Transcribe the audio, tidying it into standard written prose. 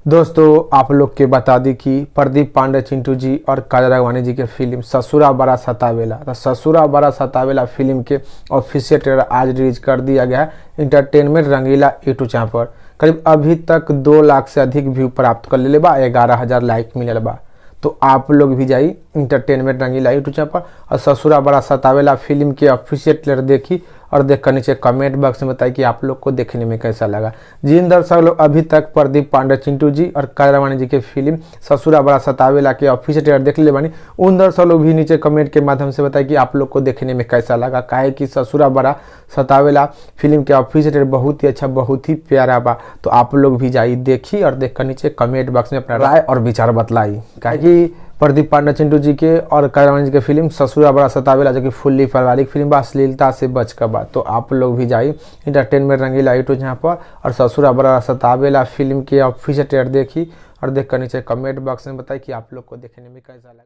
दोस्तों आप लोग के बता दी कि प्रदीप पांडे चिंटू जी और काजल राघवानी जी के फिल्म ससुरा बड़ा सतावेला, तो ससुरा बड़ा सतावेला फिल्म के ऑफिशियल ट्रेलर आज रिलीज कर दिया गया है इंटरटेनमेंट रंगीला यूट्यूब चैनल पर। करीब अभी तक 2 लाख से अधिक व्यू प्राप्त कर ले बा, 11,000 लाइक मिलल बा। तो आप लोग भी जाई इंटरटेनमेंट रंगीला यूट्यूब चैनल पर और ससुरा बड़ा सतावेला फिल्म के ऑफिशियल ट्रेलर देखी और देखकर नीचे कमेंट बॉक्स में बताइए कि आप लोग को देखने में कैसा लगा। जिन दर्शक लोग अभी तक प्रदीप पांडे चिंटू जी और काजल राघवानी जी के फिल्म ससुरा बड़ा सतावेला के ऑफिशियल ट्रेलर देख ले बानी, उन दर्शक लोग भी नीचे कमेंट के माध्यम से बताइए कि आप लोग को देखने में कैसा लगा। काहे कि ससुरा बड़ा सतावेला फिल्म के ऑफिशियल ट्रेलर बहुत ही अच्छा, बहुत ही प्यारा बा। तो आप लोग भी जाइए देखी और देखकर नीचे कमेंट बॉक्स में अपना राय और विचार बतलाई। काहे कि प्रदीप पांडे चिंटू जी के और काजल राघवानी जी के फिल्म ससुरा बड़ा सतावेला जो कि फुल्ली पारिवारिक फिल्म बा, अश्लीलता से बच कर बा। तो आप लोग भी जाइए इंटरटेनमेंट रंगीला यूट्यूब यहाँ पर और ससुरा बड़ा सतावेला फिल्म के ऑफिशियल ट्रेलर देखी और देखकर नीचे कमेंट बॉक्स में बताइए कि आप लोग को देखने में कैसा लगा।